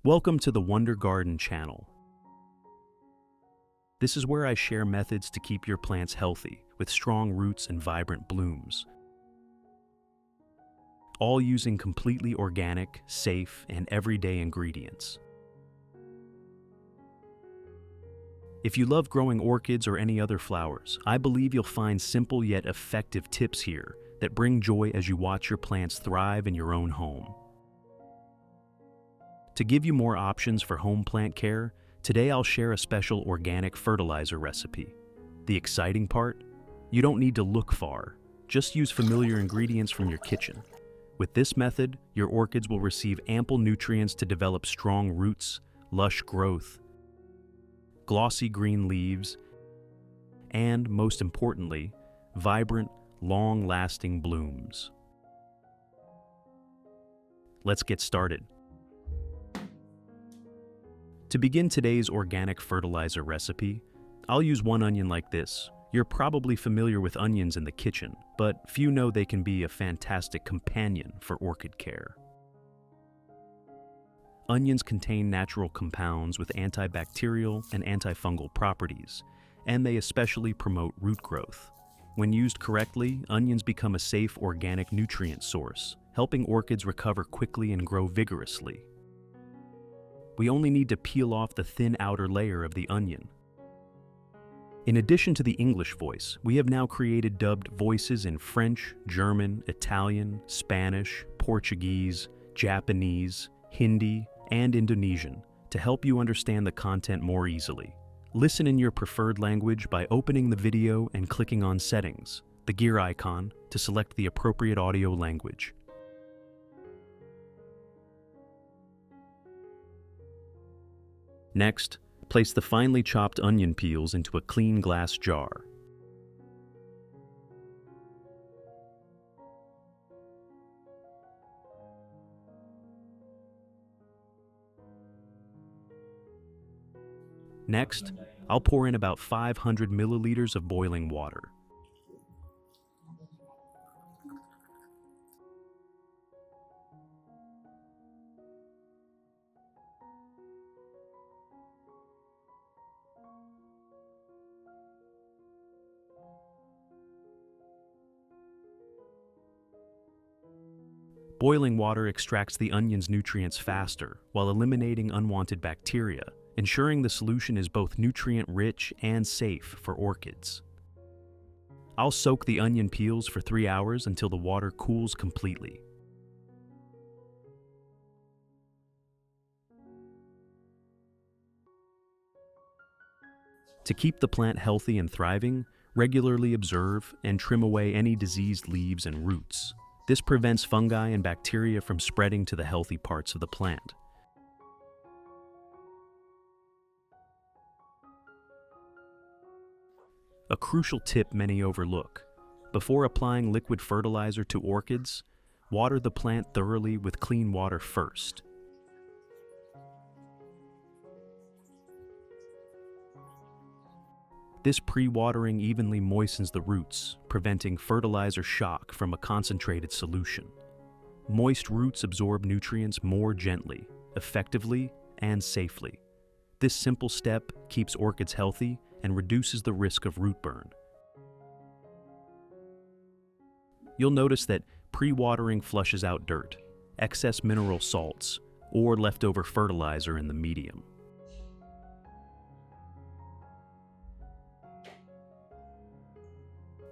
Welcome to the Wonder Garden channel. This is where I share methods to keep your plants healthy, with strong roots and vibrant blooms. All using completely organic, safe, and everyday ingredients. If you love growing orchids or any other flowers, I believe you'll find simple yet effective tips here that bring joy as you watch your plants thrive in your own home. To give you more options for home plant care, today I'll share a special organic fertilizer recipe. The exciting part? You don't need to look far. Just use familiar ingredients from your kitchen. With this method, your orchids will receive ample nutrients to develop strong roots, lush growth, glossy green leaves, and, most importantly, vibrant, long-lasting blooms. Let's get started. To begin today's organic fertilizer recipe, I'll use one onion like this. You're probably familiar with onions in the kitchen, but few know they can be a fantastic companion for orchid care. Onions contain natural compounds with antibacterial and antifungal properties, and they especially promote root growth. When used correctly, onions become a safe organic nutrient source, helping orchids recover quickly and grow vigorously. We only need to peel off the thin outer layer of the onion. In addition to the English voice, we have now created dubbed voices in French, German, Italian, Spanish, Portuguese, Japanese, Hindi, and Indonesian to help you understand the content more easily. Listen in your preferred language by opening the video and clicking on Settings, the gear icon, to select the appropriate audio language. Next, place the finely chopped onion peels into a clean glass jar. Next, I'll pour in about 500 milliliters of boiling water. Boiling water extracts the onion's nutrients faster while eliminating unwanted bacteria, ensuring the solution is both nutrient-rich and safe for orchids. I'll soak the onion peels for 3 hours until the water cools completely. To keep the plant healthy and thriving, regularly observe and trim away any diseased leaves and roots. This prevents fungi and bacteria from spreading to the healthy parts of the plant. A crucial tip many overlook: before applying liquid fertilizer to orchids, water the plant thoroughly with clean water first. This pre-watering evenly moistens the roots, preventing fertilizer shock from a concentrated solution. Moist roots absorb nutrients more gently, effectively, and safely. This simple step keeps orchids healthy and reduces the risk of root burn. You'll notice that pre-watering flushes out dirt, excess mineral salts, or leftover fertilizer in the medium.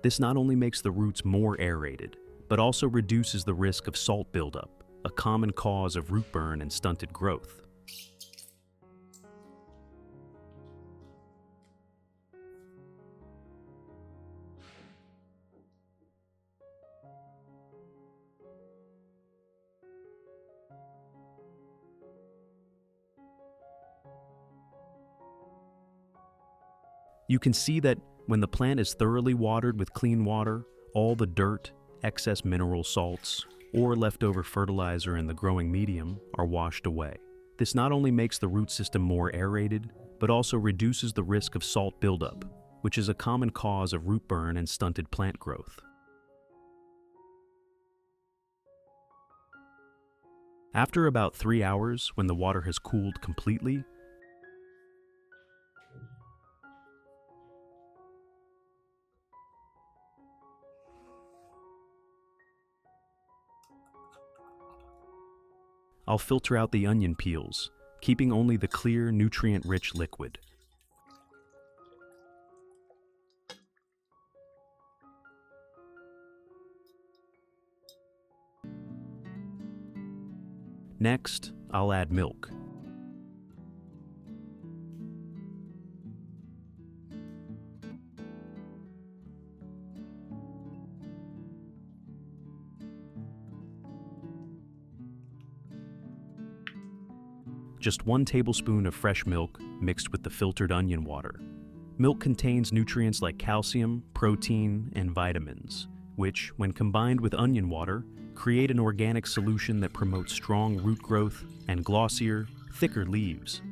This not only makes the roots more aerated, but also reduces the risk of salt buildup, a common cause of root burn and stunted growth. You can see that when the plant is thoroughly watered with clean water, all the dirt, excess mineral salts, or leftover fertilizer in the growing medium are washed away. This not only makes the root system more aerated, but also reduces the risk of salt buildup, which is a common cause of root burn and stunted plant growth. After about 3 hours, when the water has cooled completely, I'll filter out the onion peels, keeping only the clear, nutrient-rich liquid. Next, I'll add milk. Just 1 tablespoon of fresh milk mixed with the filtered onion water. Milk contains nutrients like calcium, protein, and vitamins, which, when combined with onion water, create an organic solution that promotes strong root growth and glossier, thicker leaves.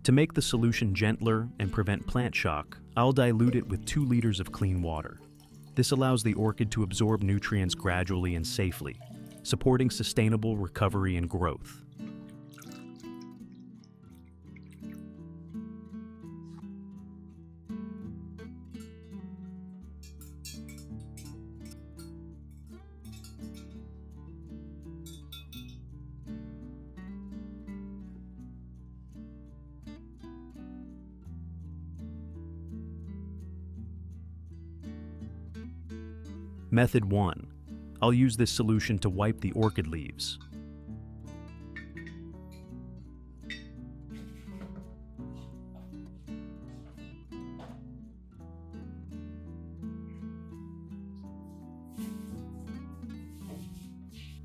To make the solution gentler and prevent plant shock, I'll dilute it with 2 liters of clean water. This allows the orchid to absorb nutrients gradually and safely, supporting sustainable recovery and growth. Method 1. I'll use this solution to wipe the orchid leaves.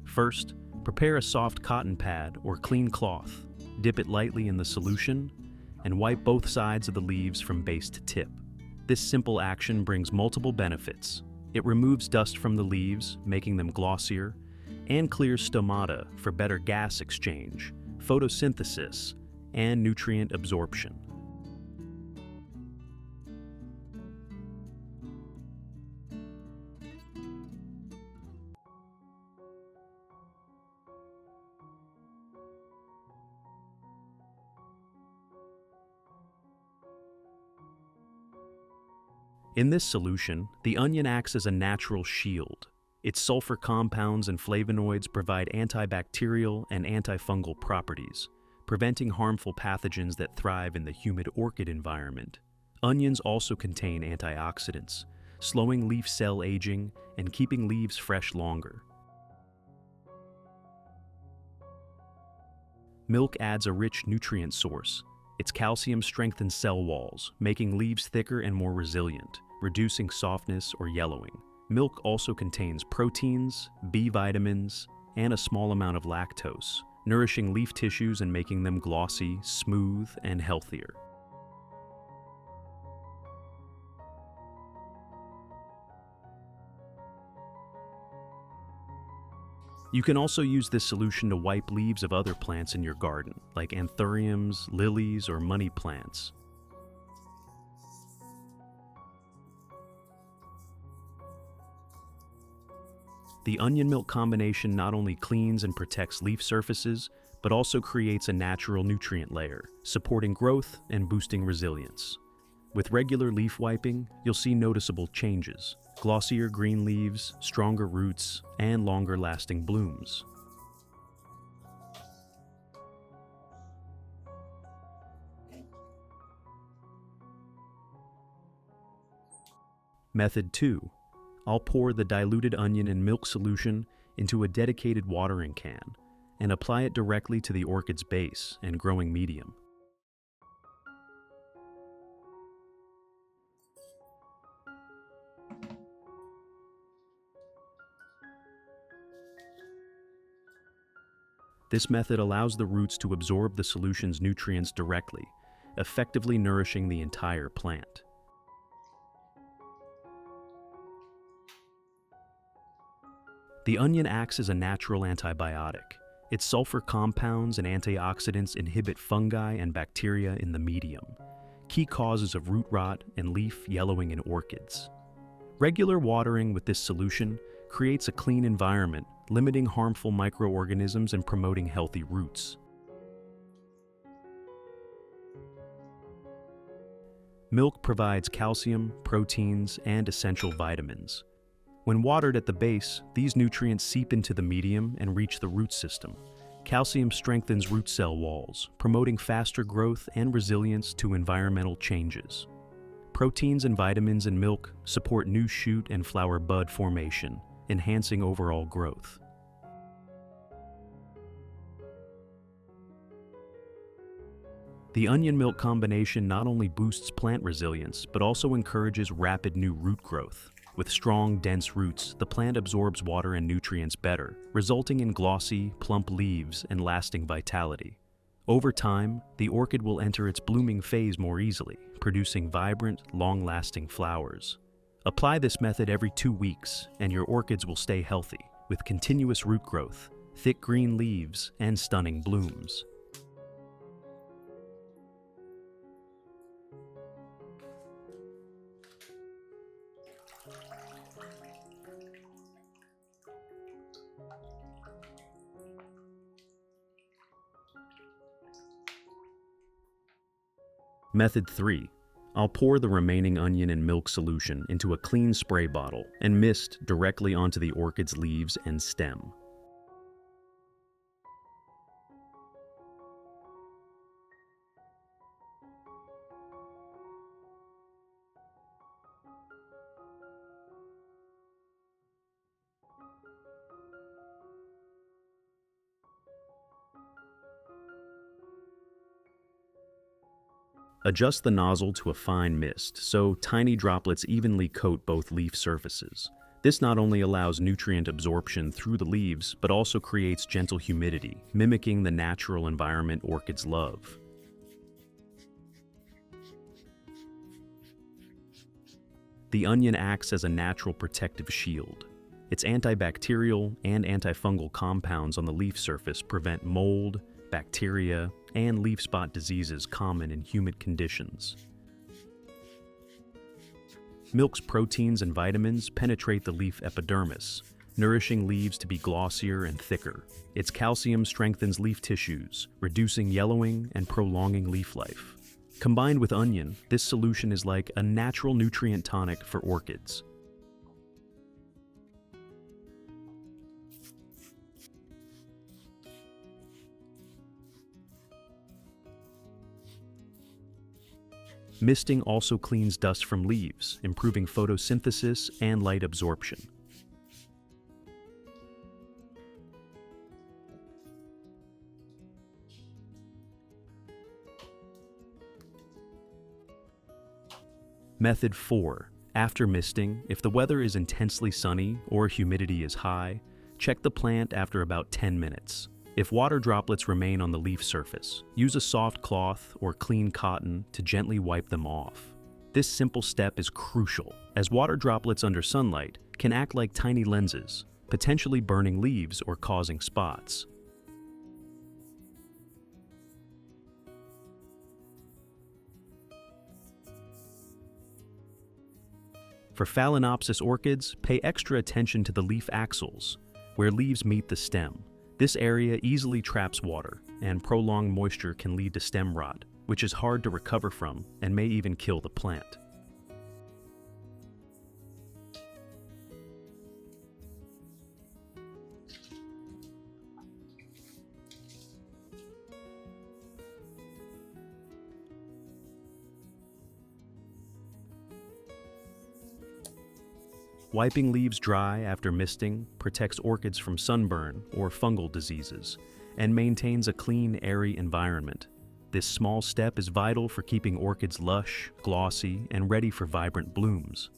First, prepare a soft cotton pad or clean cloth, dip it lightly in the solution, and wipe both sides of the leaves from base to tip. This simple action brings multiple benefits. It removes dust from the leaves, making them glossier, and clears stomata for better gas exchange, photosynthesis, and nutrient absorption. In this solution, the onion acts as a natural shield. Its sulfur compounds and flavonoids provide antibacterial and antifungal properties, preventing harmful pathogens that thrive in the humid orchid environment. Onions also contain antioxidants, slowing leaf cell aging and keeping leaves fresh longer. Milk adds a rich nutrient source. Its calcium strengthens cell walls, making leaves thicker and more resilient, reducing softness or yellowing. Milk also contains proteins, B vitamins, and a small amount of lactose, nourishing leaf tissues and making them glossy, smooth, and healthier. You can also use this solution to wipe leaves of other plants in your garden, like anthuriums, lilies, or money plants. The onion milk combination not only cleans and protects leaf surfaces, but also creates a natural nutrient layer, supporting growth and boosting resilience. With regular leaf wiping, you'll see noticeable changes: glossier green leaves, stronger roots, and longer-lasting blooms. Method 2. I'll pour the diluted onion and milk solution into a dedicated watering can and apply it directly to the orchid's base and growing medium. This method allows the roots to absorb the solution's nutrients directly, effectively nourishing the entire plant. The onion acts as a natural antibiotic. Its sulfur compounds and antioxidants inhibit fungi and bacteria in the medium, key causes of root rot and leaf yellowing in orchids. Regular watering with this solution creates a clean environment, limiting harmful microorganisms and promoting healthy roots. Milk provides calcium, proteins, and essential vitamins. When watered at the base, these nutrients seep into the medium and reach the root system. Calcium strengthens root cell walls, promoting faster growth and resilience to environmental changes. Proteins and vitamins in milk support new shoot and flower bud formation, enhancing overall growth. The onion-milk combination not only boosts plant resilience, but also encourages rapid new root growth. With strong, dense roots, the plant absorbs water and nutrients better, resulting in glossy, plump leaves and lasting vitality. Over time, the orchid will enter its blooming phase more easily, producing vibrant, long-lasting flowers. Apply this method every 2 weeks, and your orchids will stay healthy, with continuous root growth, thick green leaves, and stunning blooms. Method 3. I'll pour the remaining onion and milk solution into a clean spray bottle and mist directly onto the orchid's leaves and stem. Adjust the nozzle to a fine mist so tiny droplets evenly coat both leaf surfaces. This not only allows nutrient absorption through the leaves, but also creates gentle humidity, mimicking the natural environment orchids love. The onion acts as a natural protective shield. Its antibacterial and antifungal compounds on the leaf surface prevent mold, bacteria, and leaf spot diseases common in humid conditions. Milk's proteins and vitamins penetrate the leaf epidermis, nourishing leaves to be glossier and thicker. Its calcium strengthens leaf tissues, reducing yellowing and prolonging leaf life. Combined with onion, this solution is like a natural nutrient tonic for orchids. Misting also cleans dust from leaves, improving photosynthesis and light absorption. Method 4. After misting, if the weather is intensely sunny or humidity is high, check the plant after about 10 minutes. If water droplets remain on the leaf surface, use a soft cloth or clean cotton to gently wipe them off. This simple step is crucial, as water droplets under sunlight can act like tiny lenses, potentially burning leaves or causing spots. For Phalaenopsis orchids, pay extra attention to the leaf axils, where leaves meet the stem. This area easily traps water, and prolonged moisture can lead to stem rot, which is hard to recover from and may even kill the plant. Wiping leaves dry after misting protects orchids from sunburn or fungal diseases and maintains a clean, airy environment. This small step is vital for keeping orchids lush, glossy, and ready for vibrant blooms.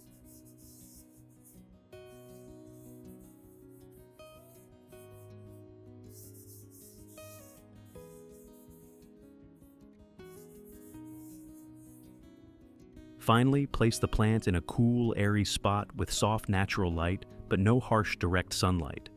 Finally, place the plant in a cool, airy spot with soft natural light, but no harsh direct sunlight.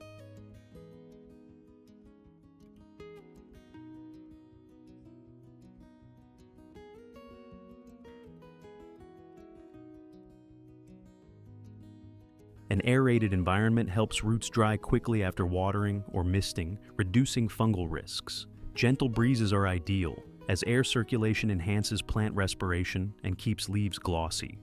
An aerated environment helps roots dry quickly after watering or misting, reducing fungal risks. Gentle breezes are ideal, as air circulation enhances plant respiration and keeps leaves glossy.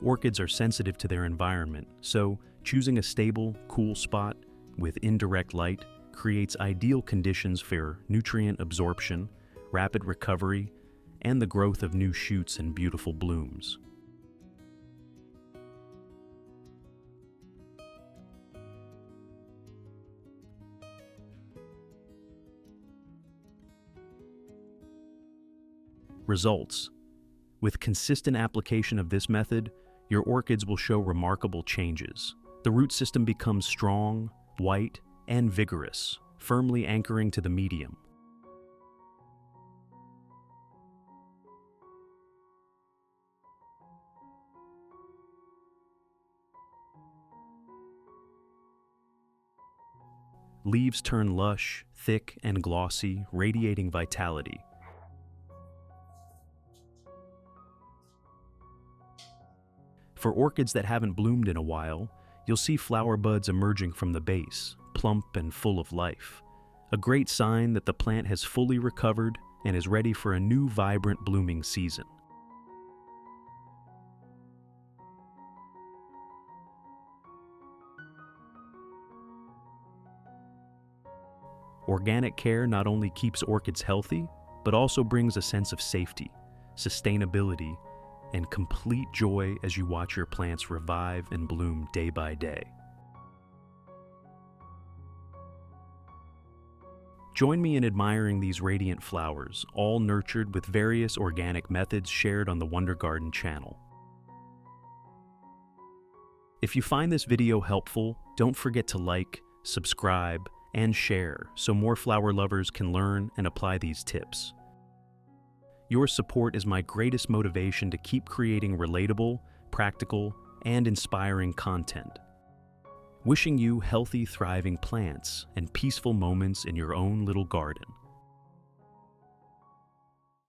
Orchids are sensitive to their environment, so choosing a stable, cool spot with indirect light creates ideal conditions for nutrient absorption, rapid recovery, and the growth of new shoots and beautiful blooms. Results. With consistent application of this method, your orchids will show remarkable changes. The root system becomes strong, white, and vigorous, firmly anchoring to the medium. Leaves turn lush, thick, and glossy, radiating vitality. For orchids that haven't bloomed in a while, you'll see flower buds emerging from the base, plump and full of life. A great sign that the plant has fully recovered and is ready for a new vibrant blooming season. Organic care not only keeps orchids healthy, but also brings a sense of safety, sustainability, and complete joy as you watch your plants revive and bloom day by day. Join me in admiring these radiant flowers, all nurtured with various organic methods shared on the Wonder Garden channel. If you find this video helpful, don't forget to like, subscribe, and share so more flower lovers can learn and apply these tips. Your support is my greatest motivation to keep creating relatable, practical, and inspiring content. Wishing you healthy, thriving plants and peaceful moments in your own little garden.